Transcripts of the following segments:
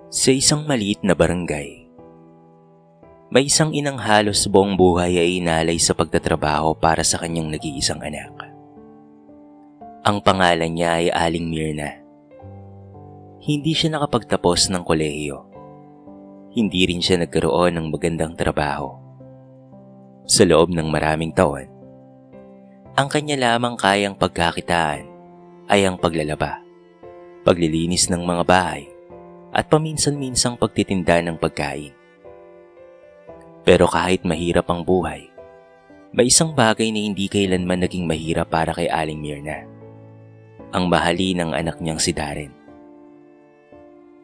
Sa isang maliit na barangay, may isang inang halos buong buhay ay inalay sa pagtatrabaho para sa kanyang nag-iisang anak. Ang pangalan niya ay Aling Mirna. Hindi siya nakapagtapos ng kolehiyo. Hindi rin siya nagkaroon ng magandang trabaho. Sa loob ng maraming taon, ang kanya lamang kayang pagkakitaan ay ang paglalaba, paglilinis ng mga bahay, at paminsan-minsang pagtitinda ng pagkain. Pero kahit mahirap ang buhay, may isang bagay na hindi kailanman naging mahirap para kay Aling Mirna. Ang mahalin ng anak niyang si Darren.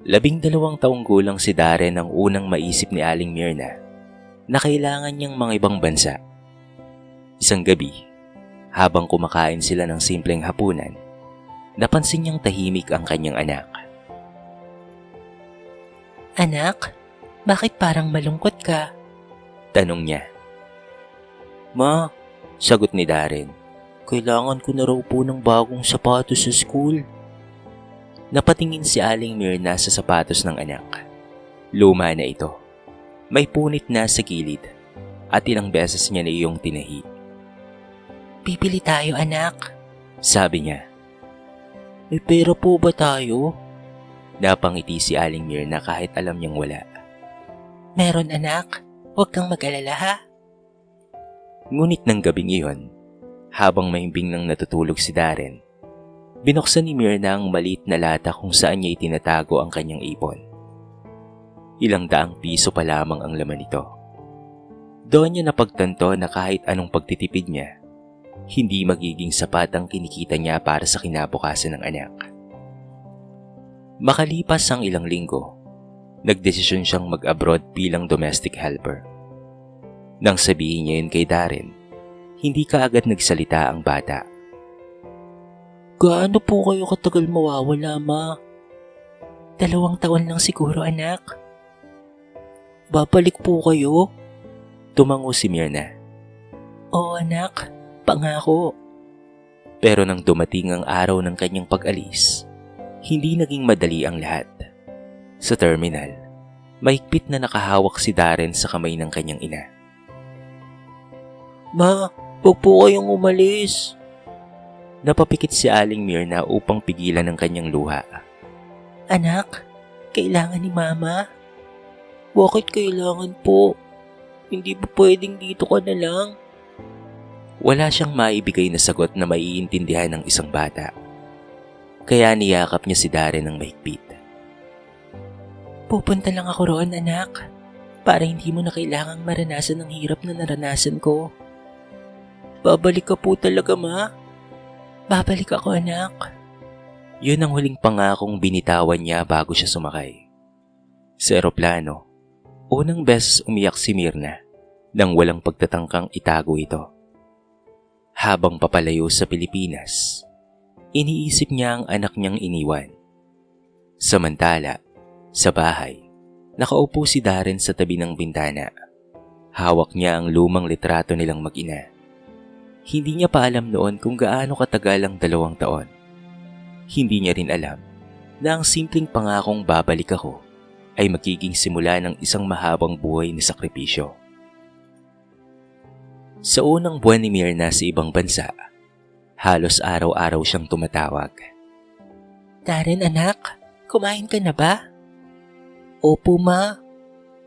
12 taong gulang si Darren ang unang maisip ni Aling Mirna na kailangan niyang mga ibang bansa. Isang gabi, habang kumakain sila ng simpleng hapunan, napansin niyang tahimik ang kanyang anak. Anak, bakit parang malungkot ka? Tanong niya. Ma, Sagot ni Darren. kailangan ko na raw po ng bagong sapatos sa school. Napatingin si Aling Mirna sa sapatos ng anak. Luma na ito. May punit na sa gilid at ilang beses niya na iyong tinahi. Bibili tayo, anak. Sabi niya. May pera po ba tayo? Napangiti si Aling Mirna kahit alam niyang wala. Meron, anak. Huwag kang mag-alala, ha? Ngunit ng gabing iyon, habang mahimbing nang natutulog si Darren, binuksan ni Mirna ang maliit na lata kung saan niya itinatago ang kanyang ipon. Ilang daang piso pa lamang ang laman nito. Doon niya napagtanto na kahit anong pagtitipid niya, hindi magiging sapat ang kinikita niya para sa kinabukasan ng anak. Makalipas ang ilang linggo, nagdesisyon siyang mag-abroad bilang domestic helper. Nang sabihin niya yun kay Darren, hindi kaagad nagsalita ang bata. Gaano po kayo katagal mawawala, ma? 2 taon lang siguro, anak. Babalik po kayo? Tumango si Mirna. Oo, anak. Pangako. Pero nang dumating ang araw ng kanyang pag-alis, hindi naging madali ang lahat. Sa terminal, mahigpit na nakahawak si Darren sa kamay ng kanyang ina. Ma, huwag po kayong umalis. Napapikit si Aling Mirna upang pigilan ang kanyang luha. Anak, kailangan ni Mama. Bakit kailangan po? Hindi ba pwedeng dito ka na lang? Wala siyang maibigay na sagot na maiintindihan ng isang bata. Kaya niyakap niya si Darren ng mahigpit. Pupunta lang ako roon, anak. Para hindi mo na kailangang maranasan ang hirap na naranasan ko. Babalik ka po talaga, ma? Babalik ako, anak. Yun ang huling pangakong binitawan niya bago siya sumakay. Sa eroplano, unang beses umiyak si Mirna nang walang pagtatangkang itago ito. Habang papalayo sa Pilipinas, iniisip niya ang anak niyang iniwan. Samantala, sa bahay, nakaupo si Darren sa tabi ng bintana. Hawak niya ang lumang litrato nilang mag-ina. Hindi niya pa alam noon kung gaano katagal ang 2 taon. Hindi niya rin alam na ang simpleng pangakong babalik ako ay magiging simula ng isang mahabang buhay na sakripisyo. Sa unang buwan ni Mirna sa ibang bansa, halos araw-araw siyang tumatawag. Darren, anak, kumain ka na ba? Opo, ma.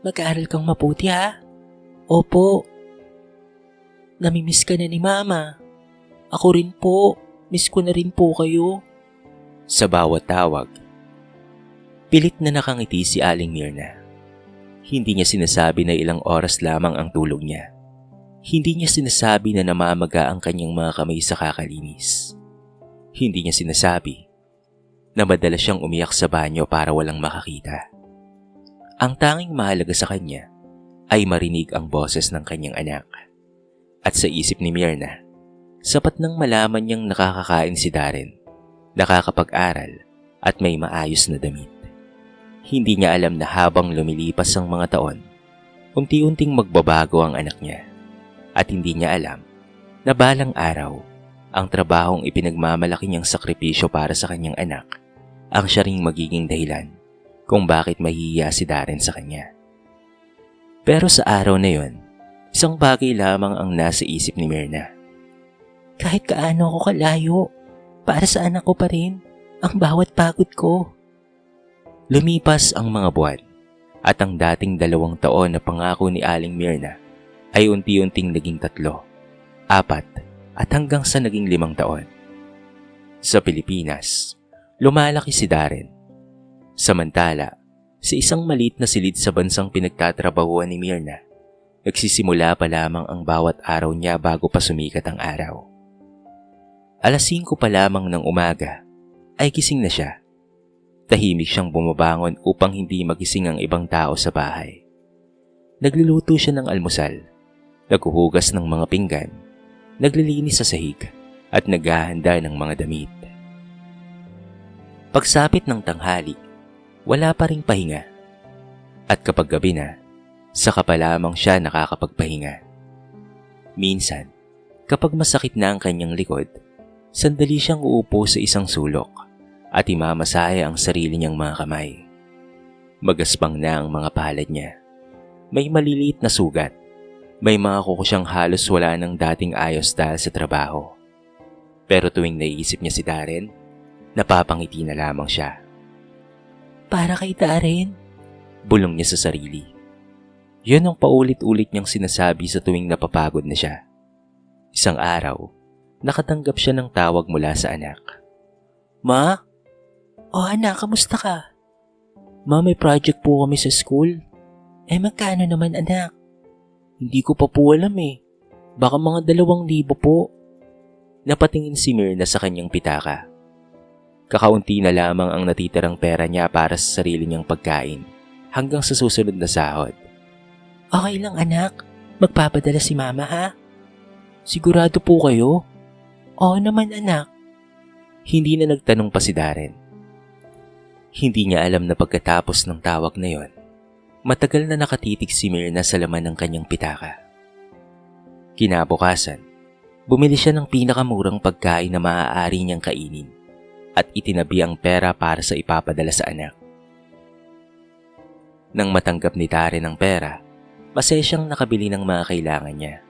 Mag-aaral kang mabuti, ha? Opo. Namimiss ka na ni Mama. Ako rin po. Miss ko na rin po kayo. Sa bawat tawag, pilit na nakangiti si Aling Mirna. Hindi niya sinasabi na ilang oras lamang ang tulog niya. Hindi niya sinasabi na namamaga ang kanyang mga kamay sa kakalinis. Hindi niya sinasabi na madalas siyang umiyak sa banyo para walang makakita. Ang tanging mahalaga sa kanya ay marinig ang boses ng kanyang anak. At sa isip ni Mirna, sapat nang malaman niyang nakakakain si Darren, nakakapag-aral at may maayos na damit. Hindi niya alam na habang lumilipas ang mga taon, unti-unting magbabago ang anak niya. At hindi niya alam na balang araw, ang trabahong ipinagmamalaki niyang sakripisyo para sa kanyang anak ang siya ring magiging dahilan kung bakit mahihiya si Darren sa kanya. Pero sa araw na yon, isang bagay lamang ang nasa isip ni Myrna. Kahit kaano ako kalayo, para sa anak ko pa rin ang bawat pagod ko. Lumipas ang mga buwan at ang dating 2 taon na pangako ni Aling Myrna ay unti-unting naging 3, 4 at hanggang sa naging 5 taon. Sa Pilipinas, lumalaki si Darren. Samantala, sa isang maliit na silid sa bansang pinagtatrabahuan ni Myrna, nagsisimula pa lamang ang bawat araw niya bago pa sumikat ang araw. 5:00 pa lamang ng umaga ay gising na siya. Tahimik siyang bumabangon upang hindi magising ang ibang tao sa bahay. Nagluluto siya ng almusal, naghuhugas ng mga pinggan, naglilinis sa sahig at naghahanda ng mga damit. Pagsapit ng tanghali, wala pa ring pahinga. At kapag gabi na, saka pa lamang siya nakakapagpahinga. Minsan, kapag masakit na ang kanyang likod, sandali siyang uupo sa isang sulok at imamasaya ang sarili niyang mga kamay. Magaspang na ang mga palad niya. May maliliit na sugat. May mga kuko siyang halos wala ng dating ayos dahil sa trabaho. Pero tuwing naisip niya si Darren, napapangiti na lamang siya. Para kay Darren, Bulong niya sa sarili. Yun ang paulit-ulit niyang sinasabi sa tuwing napapagod na siya. Isang araw, nakatanggap siya ng tawag mula sa anak. Ma? O anak, kamusta ka? Ma, may project po kami sa school. Magkano naman anak? Hindi ko pa po alam Baka mga 2,000 po. Napatingin si Myrna sa kanyang pitaka. Kakaunti na lamang ang natitirang pera niya para sa sarili niyang pagkain hanggang sa susunod na sahod. Okay lang anak, magpapadala si mama ha? Sigurado po kayo? Oo naman anak. Hindi na nagtanong pa si Darren. Hindi niya alam na pagkatapos ng tawag na yon, matagal na nakatitig si Myrna sa laman ng kanyang pitaka. Kinabukasan, bumili siya ng pinakamurang pagkain na maaari niyang kainin at itinabi ang pera para sa ipapadala sa anak. Nang matanggap ni Darren ang pera, masaya siyang nakabili ng mga kailangan niya.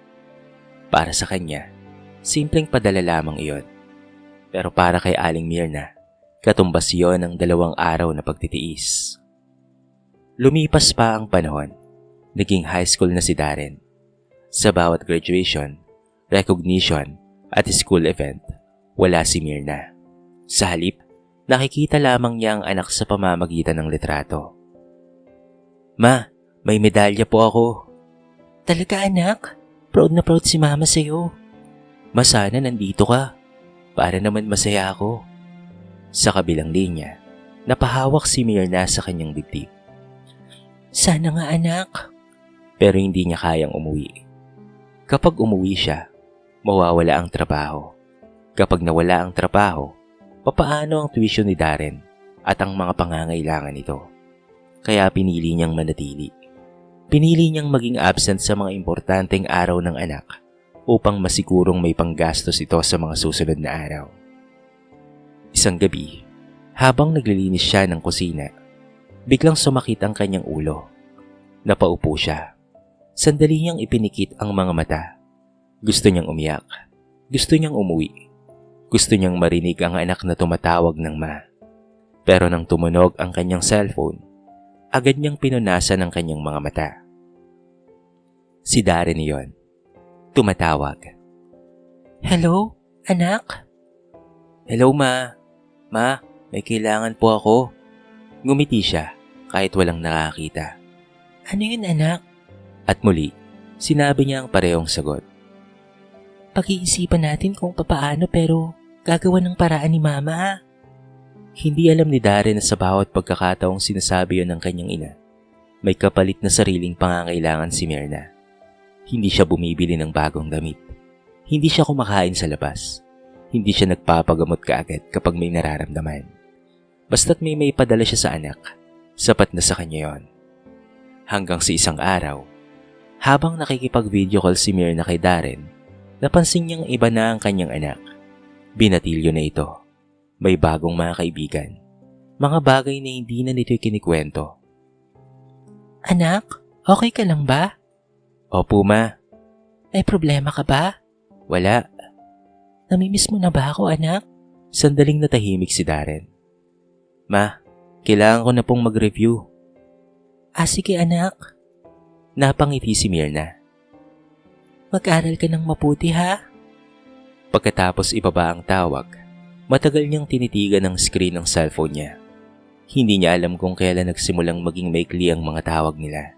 Para sa kanya, simpleng padala lamang iyon. Pero para kay Aling Myrna, katumbas iyon ng 2 araw na pagtitiis. Lumipas pa ang panahon, naging high school na si Darren. Sa bawat graduation, recognition at school event, wala si Myrna. Sa halip, nakikita lamang niya ang anak sa pamamagitan ng litrato. Ma, may medalya po ako. Talaga anak? Proud na proud si mama sa'yo. Ma, sana nandito ka. Para naman masaya ako. Sa kabilang linya, napahawak si Myrna sa kanyang dibdib. Sana nga anak. Pero hindi niya kayang umuwi. Kapag umuwi siya, mawawala ang trabaho. Kapag nawala ang trabaho, papaano ang tuition ni Darren at ang mga pangangailangan nito? Kaya pinili niyang manatili. Pinili niyang maging absent sa mga importanteng araw ng anak upang masigurong may panggastos ito sa mga susunod na araw. Isang gabi, habang naglilinis siya ng kusina, biglang sumakit ang kanyang ulo. Napaupo siya. Sandali niyang ipinikit ang mga mata. Gusto niyang umiyak. Gusto niyang umuwi. Gusto niyang marinig ang anak na tumatawag ng ma. Pero nang tumunog ang kanyang cellphone, agad niyang pinunasan ang kanyang mga mata. Si Darren iyon. Tumatawag. Hello, anak? Hello, ma. Ma, may kailangan po ako. Ngumiti siya kahit walang nakakita. Ano yun, anak? At muli, sinabi niya ang parehong sagot. Pag-iisipan natin kung papaano pero gagawa ng paraan ni mama ha? Hindi alam ni Darren na sa bawat pagkakataong sinasabi yon ng kanyang ina, may kapalit na sariling pangangailangan si Myrna. Hindi siya bumibili ng bagong damit. Hindi siya kumakain sa labas. Hindi siya nagpapagamot kaagad kapag may nararamdaman. Basta't may padala siya sa anak, sapat na sa kanya yon. Hanggang sa isang araw, habang nakikipag-video call si Myrna kay Darren, napansin niyang iba na ang kanyang anak. Binatilyo na ito. May bagong mga kaibigan. Mga bagay na hindi na nito kinikwento. Anak, okay ka lang ba? Opo, Ma. May problema ka ba? Wala. Namimiss mo na ba ako, anak? Sandaling natahimik si Darren. Ma, kailangan ko na pong mag-review. Sige anak. Napangiti si Myrna. Mag-aral ka ng mabuti ha? Pagkatapos ibaba ang tawag, matagal niyang tinitigan ang screen ng cellphone niya. Hindi niya alam kung kailan nagsimulang maging maikli ang mga tawag nila.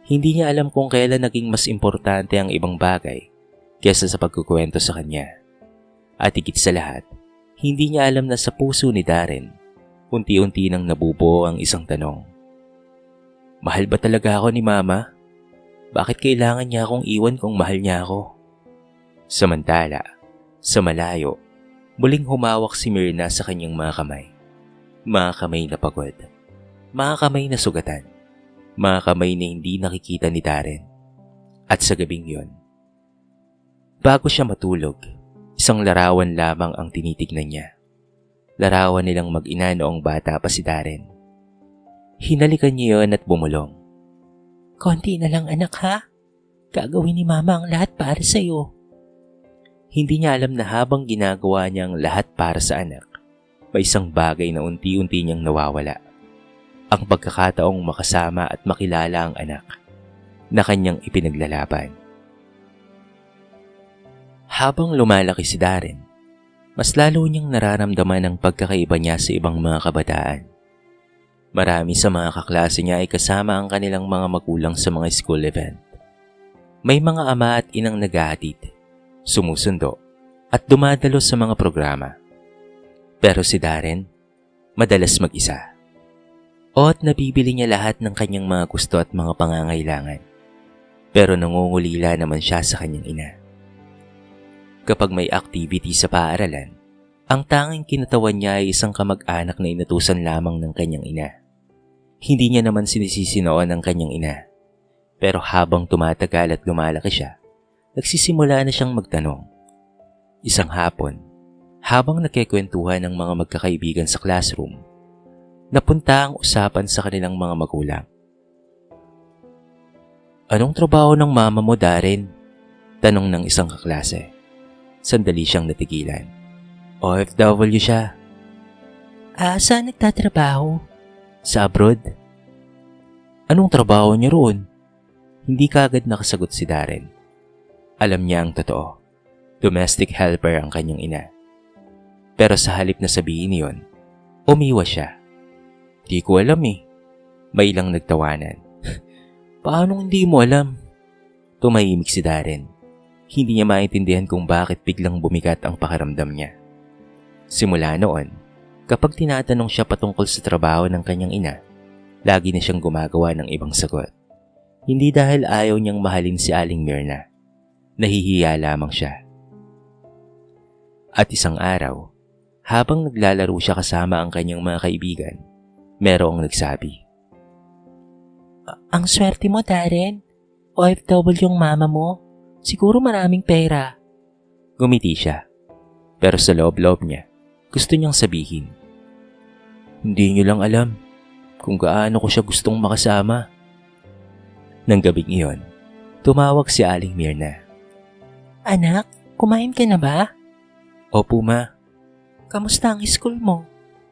Hindi niya alam kung kailan naging mas importante ang ibang bagay kaysa sa pagkukwento sa kanya. At higit sa lahat, hindi niya alam na sa puso ni Darren, unti-unti nang nabubuo ang isang tanong. Mahal ba talaga ako ni Mama? Bakit kailangan niya akong iwan kung mahal niya ako? Samantala, sa malayo, muling humawak si Myrna sa kanyang mga kamay. Mga kamay na pagod. Mga kamay na sugatan. Mga kamay na hindi nakikita ni Darren. At sa gabing yon, bago siya matulog, isang larawan lamang ang tinitignan niya. Larawan nilang mag-ina noong bata pa si Darren. Hinalikan niya yon at bumulong. Konti na lang anak ha? Gagawin ni Mama ang lahat para sa'yo. Hindi niya alam na habang ginagawa niya ang lahat para sa anak, may isang bagay na unti-unti niyang nawawala. Ang pagkakataong makasama at makilala ang anak na kanyang ipinaglalaban. Habang lumalaki si Darren, mas lalo niyang nararamdaman ang pagkakaiba niya sa ibang mga kabataan. Marami sa mga kaklase niya ay kasama ang kanilang mga magulang sa mga school event. May mga ama at inang naghahatid, sumusundo, at dumadalo sa mga programa. Pero si Darren, madalas mag-isa. At nabibili niya lahat ng kanyang mga gusto at mga pangangailangan. Pero nangungulila naman siya sa kanyang ina. Kapag may activity sa paaralan, ang tanging kinatawan niya ay isang kamag-anak na inutusan lamang ng kanyang ina. Hindi niya naman sinisisinoon ang kanyang ina. Pero habang tumatagal at lumalaki siya, nagsisimula na siyang magtanong. Isang hapon, habang nagkikwentuhan ng mga magkakaibigan sa classroom, napunta ang usapan sa kanilang mga magulang. Anong trabaho ng mama mo, Darren? Tanong ng isang kaklase. Sandali siyang natigilan. OFW siya. Saan nagtatrabaho? Sa abroad. Anong trabaho niya roon? Hindi kaagad nakasagot si Darren. Alam niya ang totoo. Domestic helper ang kanyang ina. Pero sa halip na sabihin niyon, umiwas siya. Di ko alam eh. May ilang nagtawanan. Paano hindi mo alam? Tumahimik si Darren. Hindi niya maintindihan kung bakit biglang bumigat ang pakiramdam niya. Simula noon, kapag tinatanong siya patungkol sa trabaho ng kanyang ina, lagi na siyang gumagawa ng ibang sagot. Hindi dahil ayaw niyang mahalin si Aling Myrna. Nahihiya lamang siya. At isang araw, habang naglalaro siya kasama ang kanyang mga kaibigan, merong nagsabi. Ang swerte mo, Darren. OFW yung mama mo. Siguro maraming pera. Gumiti siya. Pero sa loob-loob niya, gusto niyang sabihin. Hindi niyo lang alam kung gaano ko siya gustong makasama. Nang gabing iyon, tumawag si Aling Myrna. Anak, kumain ka na ba? Opo, Ma. Kamusta ang school mo?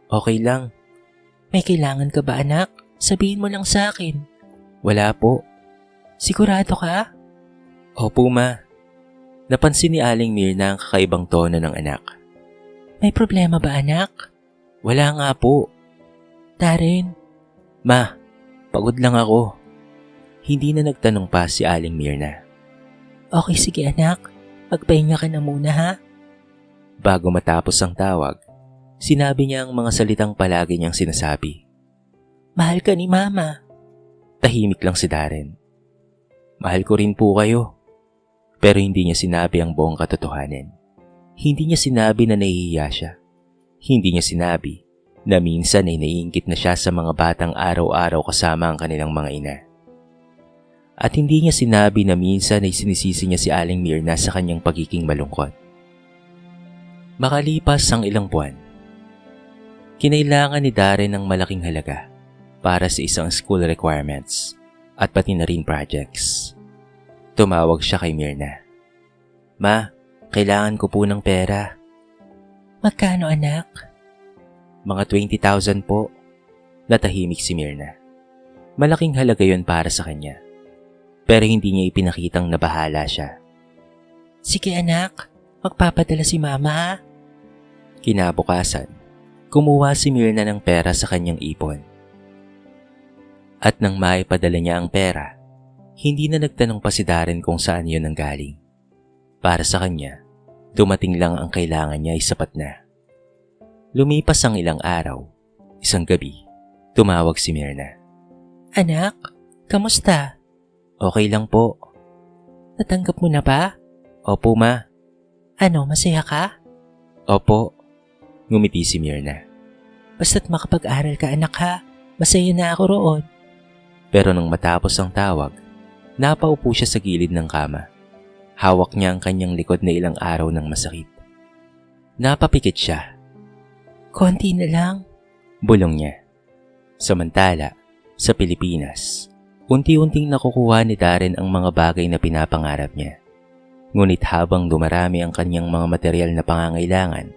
Okay lang. May kailangan ka ba, anak? Sabihin mo lang sa akin. Wala po. Sigurado ka? Opo, Ma. Napansin ni Aling Myrna ang kakaibang tono ng anak. May problema ba, anak? Wala nga po. Darren? Ma, pagod lang ako. Hindi na nagtanong pa si Aling Myrna. Okay, sige anak. Magpahinga ka na muna ha. Bago matapos ang tawag, sinabi niya ang mga salitang palagi niyang sinasabi. Mahal ka ni Mama. Tahimik lang si Darren. Mahal ko rin po kayo. Pero hindi niya sinabi ang buong katotohanan. Hindi niya sinabi na nahihiya siya. Hindi niya sinabi na minsan ay naiinggit na siya sa mga batang araw-araw kasama ang kanilang mga ina. At hindi niya sinabi na minsan ay sinisisi niya si Aling Myrna sa kanyang pagiging malungkot. Makalipas ang ilang buwan, Kinailangan ni Darren ng malaking halaga para sa isang school requirements at pati na rin projects. Tumawag siya kay Myrna. Ma, kailangan ko po ng pera. Magkano anak? Mga 20,000 po. Natahimik si Myrna. Malaking halaga yon para sa kanya. Pero hindi niya ipinakitang nabahala siya. Sige anak, magpapadala si mama ha? Kinabukasan, kumuha si Myrna ng pera sa kanyang ipon. At nang maipadala niya ang pera, hindi na nagtanong pa si Darren kung saan yun nanggaling. Para sa kanya, dumating lang ang kailangan niya ay sapat na. Lumipas ang ilang araw. Isang gabi, tumawag si Myrna. Anak, kamusta? Okay lang po. Natanggap mo na ba? Opo, ma. Ano, masaya ka? Opo. Ngumiti si Myrna. Basta't makapag-aral ka anak ha, masaya na ako roon. Pero nang matapos ang tawag, napaupo siya sa gilid ng kama. Hawak niya ang kanyang likod na ilang araw ng masakit. Napapikit siya. Konti na lang. Bulong niya. Samantala, sa Pilipinas, unti-unting nakukuha ni Darren ang mga bagay na pinapangarap niya. Ngunit habang dumarami ang kanyang mga material na pangangailangan,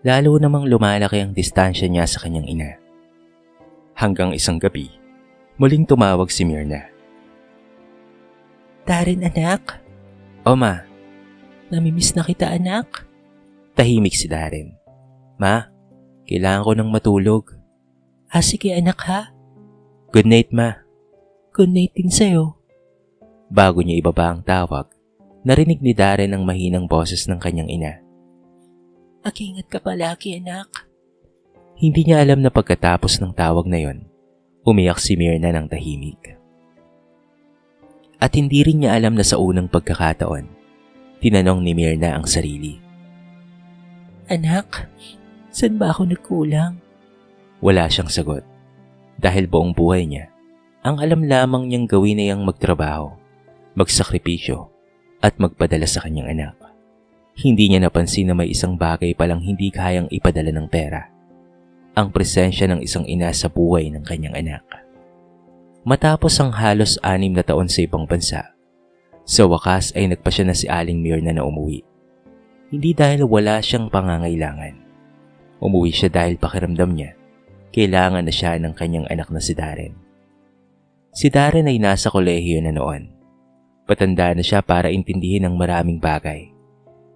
lalo namang lumalaki ang distansya niya sa kanyang ina. Hanggang isang gabi, muling tumawag si Myrna. Darren anak, O ma, namimiss na kita anak. tahimik si Darren. Ma, kailangan ko ng matulog. Sige anak ha, Good night, ma. good night din sa'yo. Bago niya ibaba ang tawag, narinig ni Darren ang mahinang boses ng kanyang ina. Mag-ingat ka palagi anak. Hindi niya alam na pagkatapos ng tawag na yon, umiyak si Myrna ng tahimik. At hindi rin niya alam na sa unang pagkakataon, tinanong ni Myrna ang sarili. Anak, saan ba ako nagkulang? Wala siyang sagot. Dahil buong buhay niya, ang alam lamang niyang gawin ay ang magtrabaho, magsakripisyo, at magpadala sa kanyang anak. Hindi niya napansin na may isang bagay palang hindi kayang ipadala ng pera. Ang presensya ng isang ina sa buhay ng kanyang anak. Matapos ang halos 6 na taon sa ibang bansa, sa wakas ay nagpasya na si Aling Myrna na umuwi. Hindi dahil wala siyang pangangailangan. Umuwi siya dahil pakiramdam niya, kailangan na siya ng kanyang anak na si Darren. Si Darren ay nasa kolehiyo na noon. Patanda na siya para intindihin ang maraming bagay.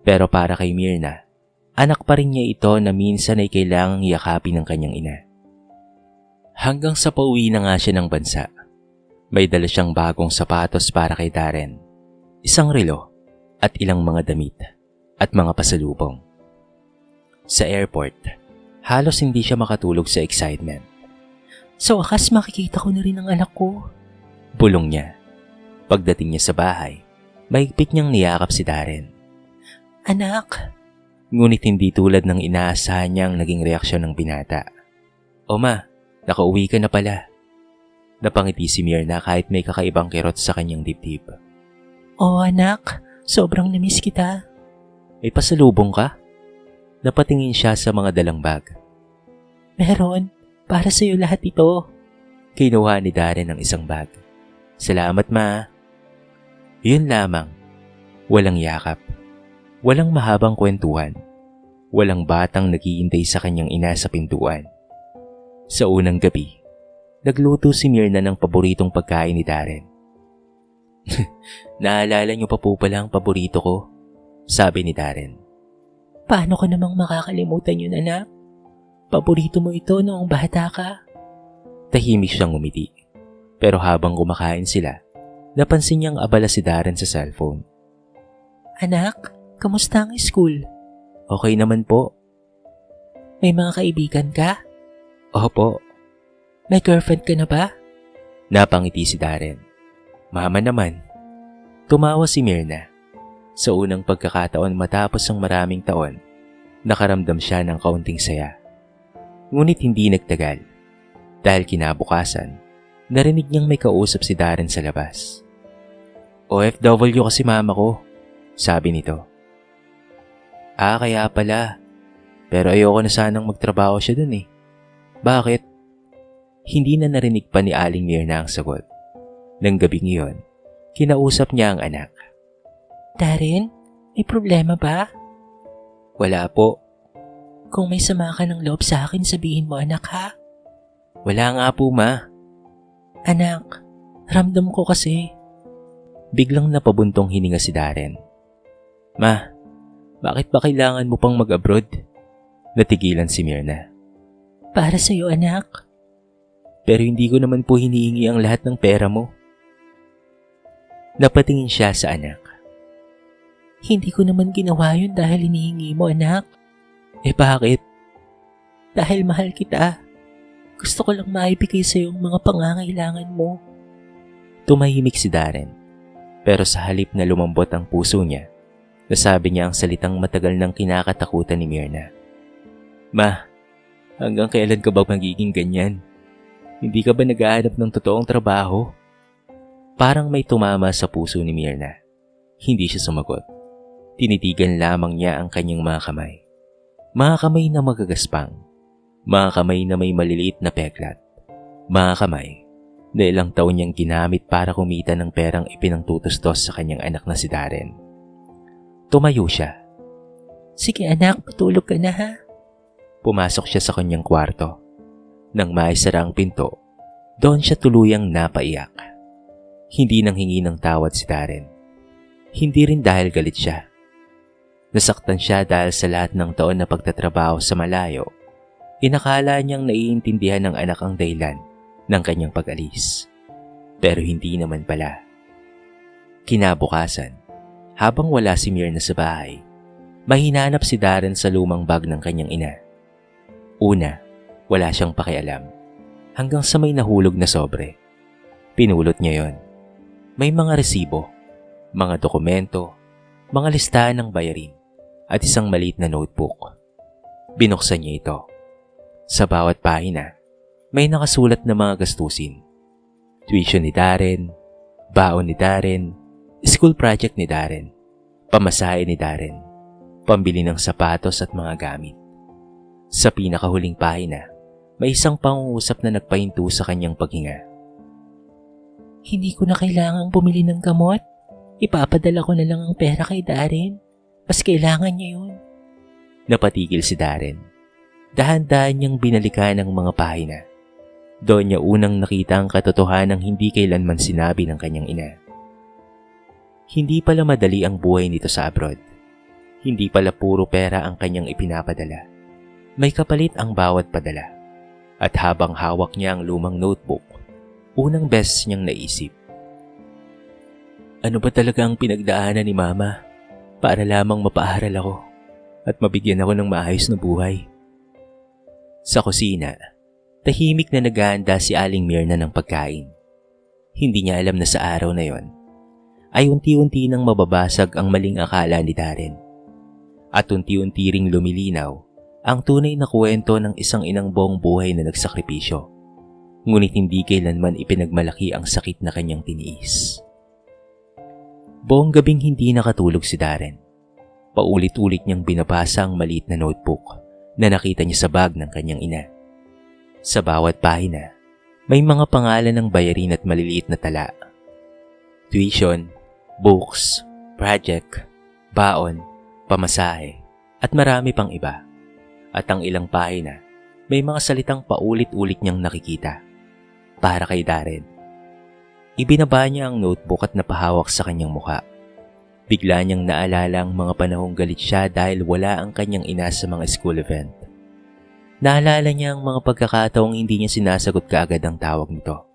Pero para kay Myrna, anak pa rin niya ito na minsan ay kailangang yakapin ng kanyang ina. Hanggang sa pauwi na nga siya ng bansa. May dala siyang bagong sapatos para kay Darren, isang relo at ilang mga damit at mga pasalubong. Sa airport, halos hindi siya makatulog sa excitement. Sa wakas makikita ko na rin ang anak ko. Bulong niya. Pagdating niya sa bahay, mahigpit niyang niyakap si Darren. Anak, Ngunit hindi tulad ng inaasahan niya ang naging reaksyon ng binata. O ma, nakauwi ka na pala. Napangiti si Myrna kahit may kakaibang kirot sa kanyang dibdib. anak, sobrang namiss kita. May pasalubong ka? Napatingin siya sa mga dalang bag. Meron, para sa'yo lahat ito. Kinuha ni Darren ang isang bag. Salamat ma. Yun lamang. Walang yakap. Walang mahabang kwentuhan. Walang batang naghihintay sa kanyang ina sa pintuan. Sa unang gabi, nagluto si Myrna ng paboritong pagkain ni Darren. Naalala niyo pa po pala ang paborito ko, sabi ni Darren. Paano ko namang makakalimutan yun anak? Paborito mo ito noong bata ka. Tahimik siyang ngumiti. Pero habang kumakain sila, napansin niyang abala si Darren sa cellphone. Anak, kamusta ang school? Okay naman po. May mga kaibigan ka? Opo. May girlfriend ka na ba? Napangiti si Darren. Mama naman. Tumawa si Myrna. Sa unang pagkakataon matapos ang maraming taon, nakaramdam siya ng kaunting saya. Ngunit hindi nagtagal. Dahil kinabukasan, narinig niyang may kausap si Darren sa labas. OFW kasi mama ko, sabi nito. Kaya pala. Pero ayoko na sanang magtrabaho siya dun eh. Bakit? Hindi na narinig pa ni Aling Mirna ang sagot. Nang gabing iyon, kinausap niya ang anak. Darren, may problema ba? Wala po. Kung may sama ka ng loob sa akin, sabihin mo anak ha? Wala nga po, Ma. Anak, ramdam ko kasi. Biglang napabuntong hininga si Darren. Ma, bakit ba kailangan mo pang mag-abroad? Natigilan si Mirna. Para sa'yo anak. Pero hindi ko naman po hinihingi ang lahat ng pera mo. Napatingin siya sa anak. Hindi ko naman ginawa yun dahil hinihingi mo anak. Eh bakit? Dahil mahal kita. Gusto ko lang maibigay sa'yo ang mga pangangailangan mo. Tumahimik si Darren. Pero sa halip na lumambot ang puso niya, nasabi niya ang salitang matagal nang kinakatakutan ni Mirna. Ma, hanggang kailan ka ba magiging ganyan? Hindi ka ba naghahanap ng totoong trabaho? Parang may tumama sa puso ni Mirna. Hindi siya sumagot. Tinitigan lamang niya ang kanyang mga kamay. Mga kamay na magagaspang. Mga kamay na may maliliit na peklat. Mga kamay na ilang taon niyang ginamit para kumita ng perang ipinangtutustos sa kanyang anak na si Darren. Tumayo siya. Sige anak, matulog ka na ha. Pumasok siya sa kanyang kwarto. Nang maisara ang pinto, doon siya tuluyang napaiyak. Hindi nang hingi ng tawad si Darren. Hindi rin dahil galit siya. Nasaktan siya dahil sa lahat ng taon na pagtatrabaho sa malayo. Inakala niyang naiintindihan ng anak ang dahilan ng kanyang pag-alis. Pero hindi naman pala. Kinabukasan, habang wala si Mirna sa bahay, mahinanap si Darren sa lumang bag ng kanyang ina. Una, wala siyang pakialam. Hanggang sa may nahulog na sobre. Pinulot niya yon. May mga resibo, mga dokumento, mga listahan ng bayarin, at isang maliit na notebook. Binuksan niya ito. Sa bawat pahina, may nakasulat na mga gastusin. Tuition ni Darren, baon ni Darren, school project ni Darren, pamasahe ni Darren, pambili ng sapatos at mga gamit. Sa pinakahuling pahina, may isang pangungusap na nagpahinto sa kanyang paghinga. Hindi ko na kailangang bumili ng gamot. Ipapadala ko na lang ang pera kay Darren. Mas kailangan niya yun. Napatigil si Darren. Dahan-dahan niyang binalikan ang mga pahina. Doon niya unang nakita ang katotohanang hindi kailanman sinabi ng kanyang ina. Hindi pala madali ang buhay nito sa abroad. Hindi pala puro pera ang kanyang ipinapadala. May kapalit ang bawat padala. At habang hawak niya ang lumang notebook, unang beses niyang naisip. Ano ba talaga ang pinagdaanan ni Mama para lamang mapaaral ako at mabigyan ako ng maayos na buhay? Sa kusina, tahimik na naghahanda si Aling Mirna ng pagkain. Hindi niya alam na sa araw na yon ay unti-unti nang mababasag ang maling akala ni Darren. At unti-unti ring lumilinaw ang tunay na kwento ng isang inang buong buhay na nagsakripisyo. Ngunit hindi kailanman ipinagmalaki ang sakit na kanyang tiniis. Buong gabing hindi nakatulog si Darren. Paulit-ulit niyang binabasa ang maliit na notebook na nakita niya sa bag ng kanyang ina. Sa bawat pahina, may mga pangalan ng bayarin at maliliit na tala. Tuition, books, project, baon, pamasahe, at marami pang iba. At ang ilang pahina, may mga salitang paulit-ulit niyang nakikita. Para kay Darren. Ibinaba niya ang notebook at napahawak sa kanyang mukha. Bigla niyang naalala ang mga panahong galit siya dahil wala ang kanyang ina sa mga school event. Naalala niya ang mga pagkakataong hindi niya sinasagot kaagad ang tawag nito.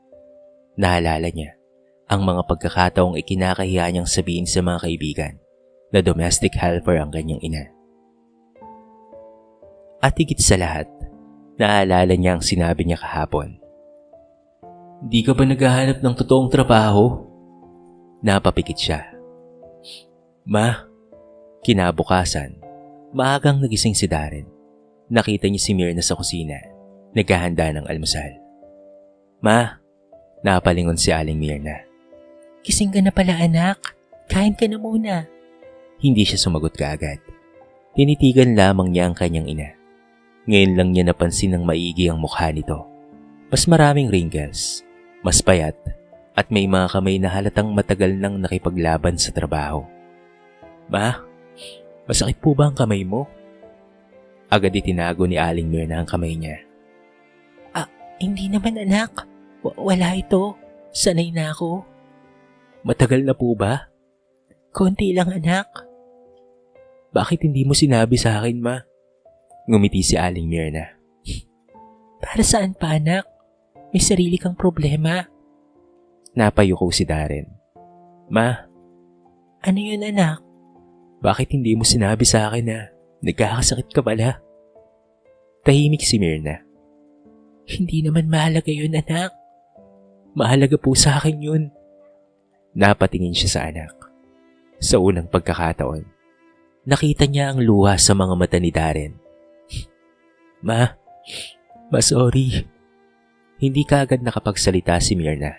Naalala niya ang mga pagkakataong ikinakahiya niyang sabihin sa mga kaibigan na domestic helper ang kanyang ina. At higit sa lahat, naalala niya ang sinabi niya kahapon. Di ka ba naghahanap ng totoong trabaho? Napapikit siya. Ma, kinabukasan, maagang nagising si Darren. Nakita niya si Mirna sa kusina, naghahanda ng almusal. Ma, napalingon si Aling Mirna. Gising ka na pala anak. Kain ka na muna. Hindi siya sumagot kaagad. Tinitigan lamang niya ang kanyang ina. Ngayon lang niya napansin ng maigi ang mukha nito. Mas maraming wrinkles, mas payat, at may mga kamay na halatang matagal nang nakipaglaban sa trabaho. Ma, masakit po ba ang kamay mo? Agad itinago ni Aling Myrna ang kamay niya. Hindi naman anak. Wala ito. Sanay na ako. Matagal na po ba? Konti lang anak. Bakit hindi mo sinabi sa akin, ma? Ngumiti si Aling Myrna. Para saan pa anak? May sarili kang problema. Napayuko si Darren. Ma, Ano yun anak? bakit hindi mo sinabi sa akin na nagkakasakit ka pala? Tahimik si Myrna. Hindi naman mahalaga yun anak. Mahalaga po sa akin yun. Napatingin siya sa anak. Sa unang pagkakataon, nakita niya ang luha sa mga mata ni Darren. Ma, sorry. Hindi kaagad nakapagsalita si Myrna.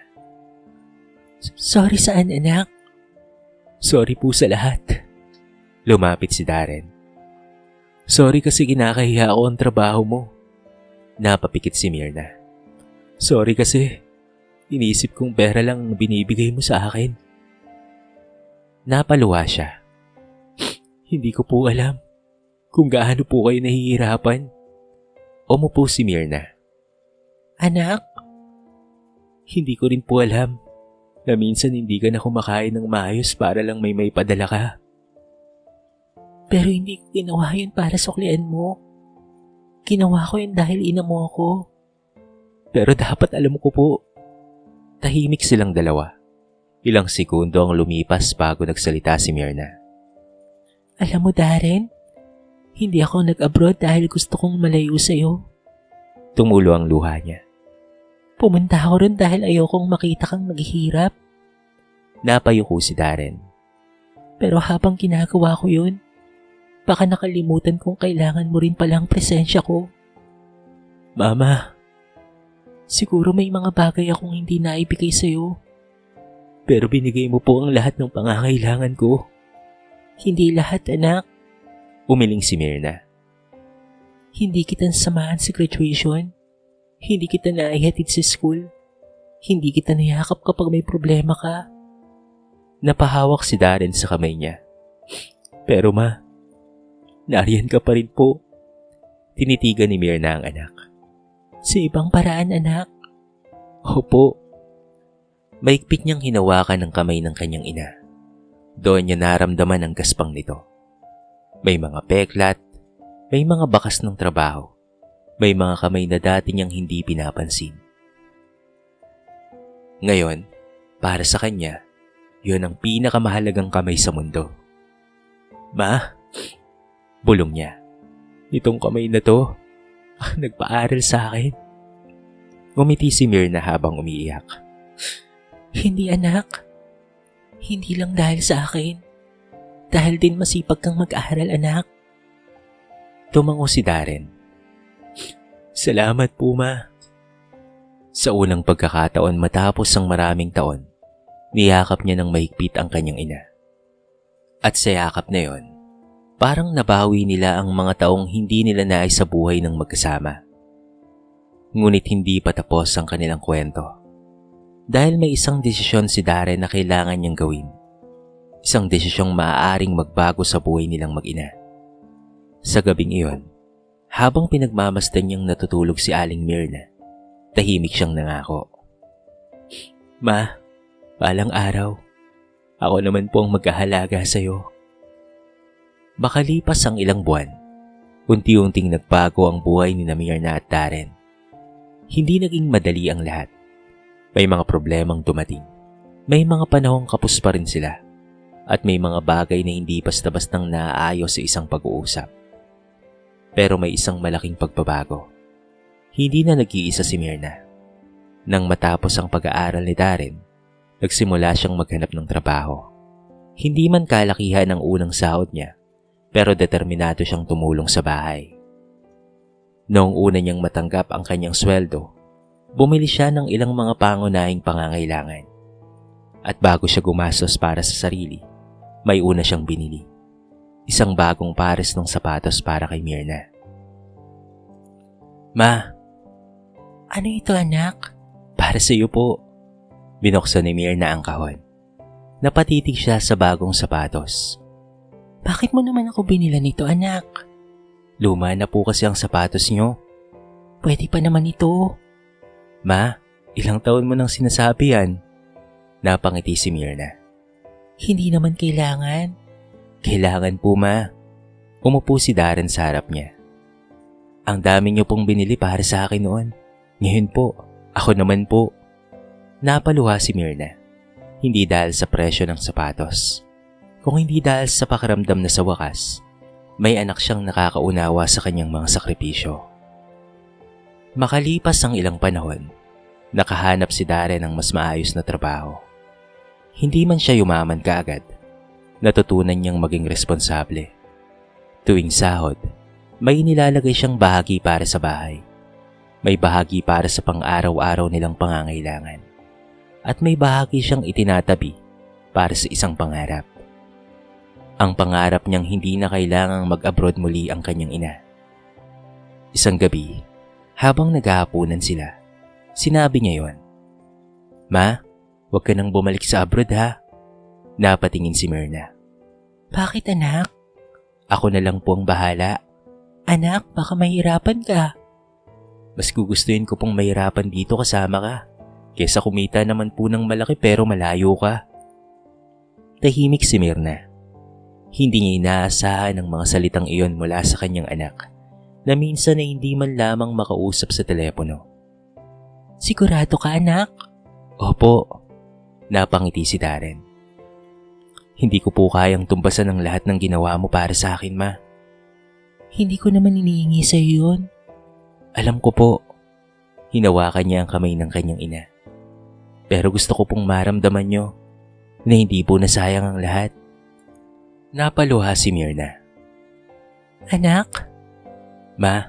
Sorry saan anak? Sorry po sa lahat. Lumapit si Darren. Sorry kasi kinakahiya ako ang trabaho mo. Napapikit si Myrna. Sorry kasi iniisip kong pera lang ang binibigay mo sa akin. Napaluha siya. Hindi ko po alam kung gaano po kayo nahihirapan. Umupo si Myrna. Anak? Hindi ko rin po alam na minsan hindi ka na kumakain ng maayos para lang may padala ka. Pero hindi ko ginawa yun para suklian mo. Ginawa ko yun dahil ina mo ako. Pero dapat alam ko po. Tahimik silang dalawa. Ilang segundo ang lumipas bago nagsalita si Myrna. Alam mo Darren, hindi ako nag-abroad dahil gusto kong malayo sa'yo. Tumulo ang luha niya. Pumunta ako rin dahil ayokong makita kang naghihirap. Napayuko si Darren. Pero habang ginagawa ko yun, baka nakalimutan kong kailangan mo rin palang presensya ko. Mama, Siguro may mga bagay akong hindi naibigay sa'yo. pero binigay mo po ang lahat ng pangangailangan ko. Hindi lahat anak. Umiling si Myrna. Hindi kita nasamahan sa graduation. Hindi kita naihatid sa school. Hindi kita nayakap kapag may problema ka. Napahawak si Darren sa kamay niya. Pero ma, nariyan ka pa rin po. Tinitigan ni Myrna ang anak. Sa ibang paraan anak. Opo. Maigpit niyang hinawakan ang kamay ng kanyang ina. Doon niya naramdaman ang gaspang nito. May mga peklat, may mga bakas ng trabaho, may mga kamay na dati niyang hindi pinapansin. Ngayon, para sa kanya, yun ang pinakamahalagang kamay sa mundo. Ma, bulong niya. Itong kamay na to, nagpaaral sa akin. Ngumiti si Myrna habang umiiyak. Hindi anak. Hindi lang dahil sa akin. Dahil din masipag kang mag-aral anak. Tumango si Darren. Salamat po ma. Sa unang pagkakataon matapos ang maraming taon, niyakap niya ng mahigpit ang kanyang ina. At sa yakap na yon, parang nabawi nila ang mga taong hindi nila nais sa buhay ng magkasama. Ngunit hindi pa tapos ang kanilang kwento. Dahil may isang desisyon si Darren na kailangan niyang gawin. Isang desisyong maaaring magbago sa buhay nilang mag-ina. Sa gabing iyon, habang pinagmamasdan niyang natutulog si Aling Myrna, tahimik siyang nangako. Ma, balang araw, ako naman po ang magkahalaga sa iyo. Makalipas ang ilang buwan, unti-unting nagbago ang buhay ni Myrna at Darren. Hindi naging madali ang lahat. May mga problemang dumating. May mga panahong kapos pa rin sila. At may mga bagay na hindi basta-bastang naaayos sa isang pag-uusap. Pero may isang malaking pagbabago. Hindi na nag-iisa si Myrna. Nang matapos ang pag-aaral ni Darren, nagsimula siyang maghanap ng trabaho. Hindi man kalakihan ang unang sahod niya, pero determinado siyang tumulong sa bahay. Noong una niyang matanggap ang kanyang sweldo, bumili siya ng ilang mga pangunahing pangangailangan. At bago siya gumastos para sa sarili, may una siyang binili. Isang bagong pares ng sapatos para kay Myrna. Ma, Ano ito anak? para sa iyo po. Binuksan ni Mirna ang kahon. Napatitig siya sa bagong sapatos. Bakit mo naman ako binila nito anak? Luma na po kasi ang sapatos niyo. Pwede pa naman ito. Ma, ilang taon mo nang sinasabi yan? Napangiti si Mirna. Hindi naman kailangan. Kailangan po, ma. Umupo si Darren sa harap niya. Ang dami niyo pong binili para sa akin noon. Ngayon po, ako naman po. Napaluha si Mirna. Hindi dahil sa presyo ng sapatos, kung hindi dahil sa pakiramdam na sa wakas, may anak siyang nakakaunawa sa kanyang mga sakripisyo. Makalipas ang ilang panahon, nakahanap si Darren ng mas maayos na trabaho. Hindi man siya yumaman kaagad, natutunan niyang maging responsable. Tuwing sahod, may nilalagay siyang bahagi para sa bahay. May bahagi para sa pang-araw-araw nilang pangangailangan. At may bahagi siyang itinatabi para sa isang pangarap. Ang pangarap niyang hindi na kailangang mag-abroad muli ang kanyang ina. Isang gabi, habang naghahapunan sila, sinabi niya yon. Ma, huwag ka nang bumalik sa abroad ha. Napatingin si Mirna. Bakit anak? Ako na lang po ang bahala. Anak, baka mahirapan ka. Mas gugustuhin ko pong mahirapan dito kasama ka. Kesa kumita naman po ng malaki pero malayo ka. Tahimik si Mirna. Hindi niya inaasahan ang mga salitang iyon mula sa kanyang anak na minsan ay hindi man lamang makausap sa telepono. Sigurado ka anak? Opo. Napangiti si Darren. Hindi ko po kayang tumbasan ang lahat ng ginawa mo para sa akin, ma. Hindi ko naman iniingi sa'yo yun. Alam ko po. Hinawakan niya ang kamay ng kanyang ina. Pero gusto ko pong maramdaman niyo na hindi po nasayang ang lahat. Napaluha si Mirna. Anak? Ma,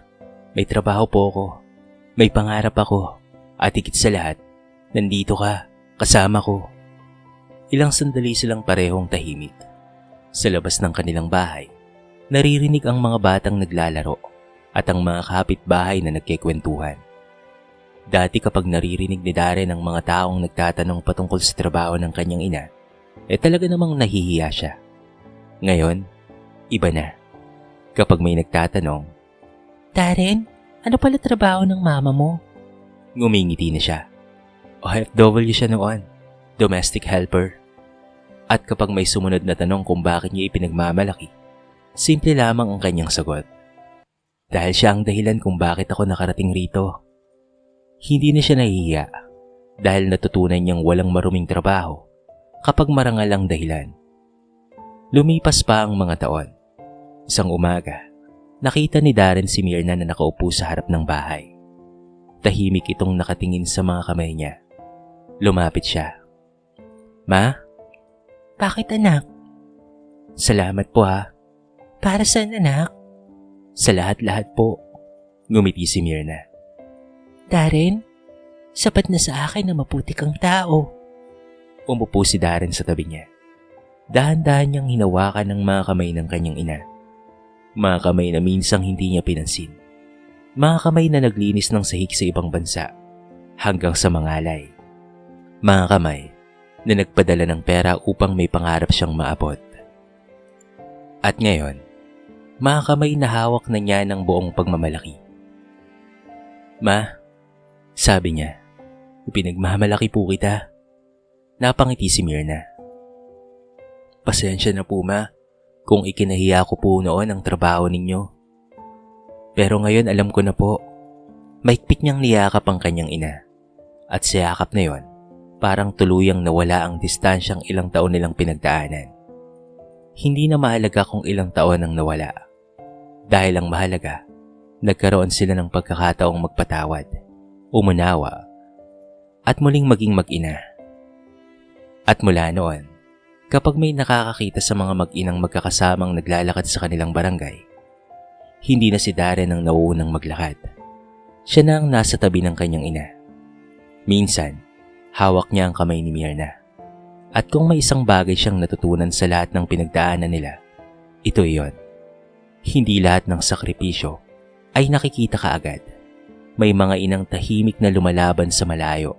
may trabaho po ako. May pangarap ako. At higit sa lahat, nandito ka, kasama ko. Ilang sandali silang parehong tahimik. Sa labas ng kanilang bahay, naririnig ang mga batang naglalaro at ang mga kapitbahay na nagkikwentuhan. Dati kapag naririnig ni Darren ang mga taong nagtatanong patungkol sa trabaho ng kanyang ina, talaga namang nahihiya siya. Ngayon, iba na. Kapag may nagtatanong, Darren, ano pala trabaho ng mama mo? ngumingiti na siya. OFW siya noon, domestic helper. At kapag may sumunod na tanong kung bakit niya ipinagmamalaki, simple lamang ang kanyang sagot. Dahil siya ang dahilan kung bakit ako nakarating rito. Hindi na siya nahihiya dahil natutunan niyang walang maruming trabaho kapag marangal ang dahilan. Lumipas pa ang mga taon. Isang umaga, nakita ni Darren si Mirna na nakaupo sa harap ng bahay. Tahimik itong nakatingin sa mga kamay niya. Lumapit siya. Ma? Bakit anak? Salamat po ha. Para saan anak? Sa lahat-lahat po. Ngumiti si Mirna. Darren, sapat na sa akin na maputi kang tao. Umupo si Darren sa tabi niya. Dahan-dahan niyang hinawakan ng mga kamay ng kanyang ina. Mga kamay na minsang hindi niya pinansin. Mga kamay na naglinis ng sahig sa ibang bansa hanggang sa mangalay. Mga kamay na nagpadala ng pera upang may pangarap siyang maabot. At ngayon, mga kamay na hawak na niya ng buong pagmamalaki. Ma, sabi niya, ipinagmamalaki po kita. Napangiti si Mirna. Pasensya na po ma, kung ikinahiya ko po noon ang trabaho ninyo. Pero ngayon alam ko na po, maikpit niyang niyakap ang kanyang ina. At sa yakap na yon, parang tuluyang nawala ang distansyang ilang taon nilang pinagdaanan. Hindi na mahalaga kung ilang taon ang nawala. Dahil ang mahalaga, nagkaroon sila ng pagkakataong magpatawad, umunawa, at muling maging mag-ina. At mula noon, kapag may nakakakita sa mga mag-inang magkakasamang naglalakad sa kanilang barangay, hindi na si Darren ang nauunang maglakad. Siya na ang nasa tabi ng kanyang ina. Minsan, hawak niya ang kamay ni Mirna. At kung may isang bagay siyang natutunan sa lahat ng pinagdaanan nila, ito iyon. Hindi lahat ng sakripisyo ay nakikita kaagad. May mga inang tahimik na lumalaban sa malayo,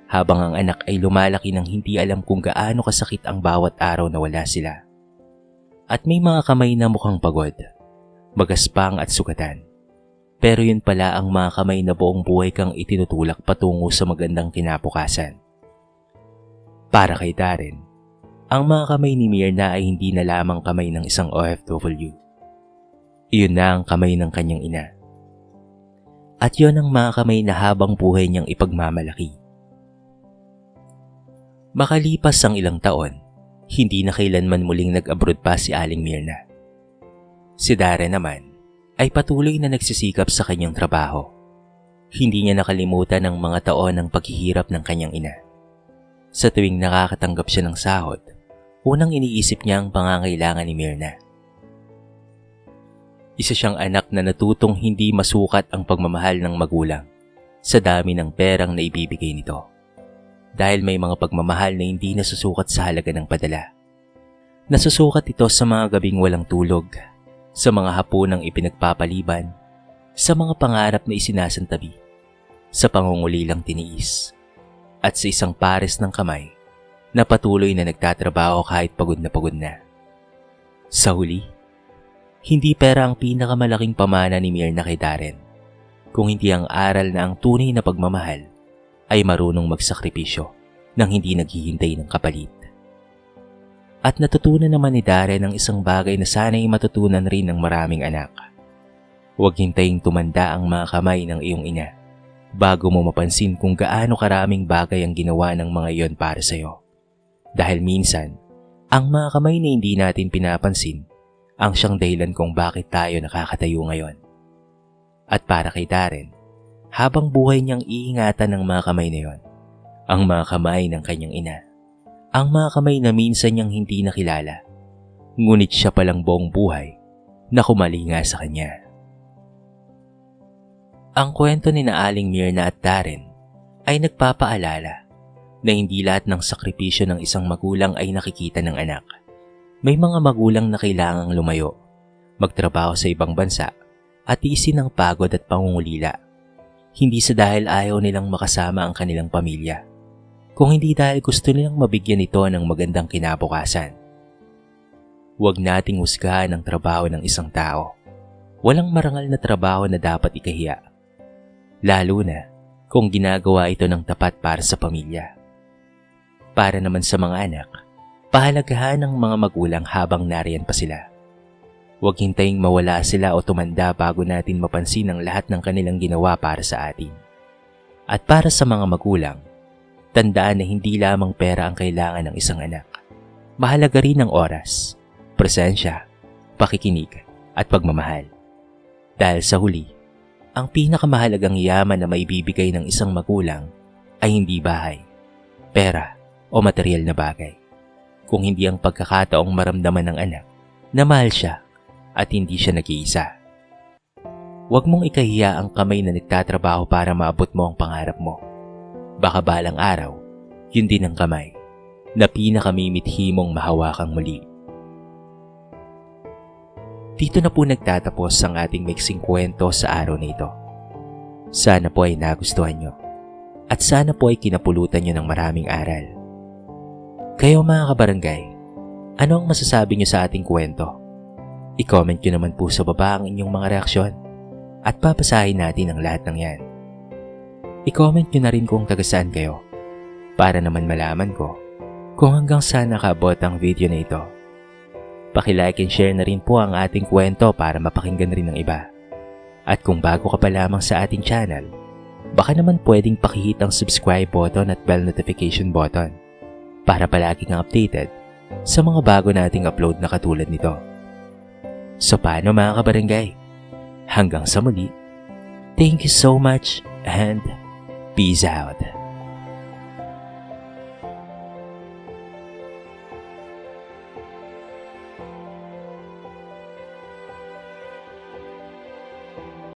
habang ang anak ay lumalaki nang hindi alam kung gaano kasakit ang bawat araw na wala sila. At may mga kamay na mukhang pagod, magaspang at sugatan. Pero yun pala ang mga kamay na buong buhay kang itinutulak patungo sa magandang kinabukasan. Para kay Darren, ang mga kamay ni Myrna ay hindi na lamang kamay ng isang OFW. Iyon na ang kamay ng kanyang ina. At yun ang mga kamay na habang buhay niyang ipagmamalaki. Makalipas ang ilang taon, hindi na kailanman muling nag-abroad pa si Aling Myrna. Si Darren naman ay patuloy na nagsisikap sa kanyang trabaho. Hindi niya nakalimutan ang mga taon ng paghihirap ng kanyang ina. Sa tuwing nakakatanggap siya ng sahod, unang iniisip niya ang pangangailangan ni Myrna. Isa siyang anak na natutong hindi masukat ang pagmamahal ng magulang sa dami ng perang na ibibigay nito. Dahil may mga pagmamahal na hindi nasusukat sa halaga ng padala. Nasusukat ito sa mga gabing walang tulog, sa mga hapunang ipinagpapaliban, sa mga pangarap na isinasantabi, sa pangungulilang tiniis, at sa isang pares ng kamay na patuloy na nagtatrabaho kahit pagod na. Sa huli, hindi pera ang pinakamalaking pamana ni Myrna kay Darren, kung hindi ang aral na ang tunay na pagmamahal ay marunong magsakripisyo nang hindi naghihintay ng kapalit. At natutunan naman ni Darren ang isang bagay na sana'y matutunan rin ng maraming anak. Huwag hintaying tumanda ang mga kamay ng iyong ina bago mo mapansin kung gaano karaming bagay ang ginawa ng mga iyon para sa'yo. Dahil minsan, ang mga kamay na hindi natin pinapansin ang siyang dahilan kung bakit tayo nakakatayo ngayon. At para kay Darren, habang buhay niyang iingatan ng mga kamay na yon, ang mga kamay ng kanyang ina, ang mga kamay na minsan niyang hindi nakilala, ngunit siya palang buong buhay na kumalinga sa kanya. Ang kwento ni na Aling Myrna at Darren ay nagpapaalala na hindi lahat ng sakripisyo ng isang magulang ay nakikita ng anak. May mga magulang na kailangang lumayo, magtrabaho sa ibang bansa at tiisin ng pagod at pangungulila. Hindi sa dahil ayaw nilang makasama ang kanilang pamilya, kung hindi dahil gusto nilang mabigyan ito ng magandang kinabukasan. Huwag nating husgahan ang trabaho ng isang tao. Walang marangal na trabaho na dapat ikahiya, lalo na kung ginagawa ito ng tapat para sa pamilya. Para naman sa mga anak, pahalagahan ng mga magulang habang nariyan pa sila. Huwag hintaying mawala sila o tumanda bago natin mapansin ang lahat ng kanilang ginawa para sa atin. At para sa mga magulang, tandaan na hindi lamang pera ang kailangan ng isang anak. Mahalaga rin ang oras, presensya, pakikinig at pagmamahal. Dahil sa huli, ang pinakamahalagang yaman na maibibigay ng isang magulang ay hindi bahay, pera o material na bagay, kung hindi ang pagkakataong maramdaman ng anak na mahal siya at hindi siya nag-iisa. Huwag mong ikahiya ang kamay na nagtatrabaho para maabot mo ang pangarap mo. Baka balang araw, yun din ang kamay na pinakamimithi mong mahawakang muli. Dito na po nagtatapos ang ating mixing kwento sa araw na ito. Sana po ay nagustuhan nyo at sana po ay kinapulutan nyo ng maraming aral. Kayo mga kabarangay, ano ang masasabi nyo sa ating kwento? I-comment nyo naman po sa baba ang inyong mga reaksyon at papasahin natin ang lahat ng yan. I-comment nyo na rin kung taga saan kayo para naman malaman ko kung hanggang saan nakaabot ang video na ito. Paki-like and share na rin po ang ating kwento para mapakinggan rin ng iba. At kung bago ka pa lamang sa ating channel, baka naman pwedeng pakihit ang subscribe button at bell notification button para palagi kang updated sa mga bago nating upload na katulad nito. So paano mga kabarangay? Hanggang sa muli, thank you so much and peace out.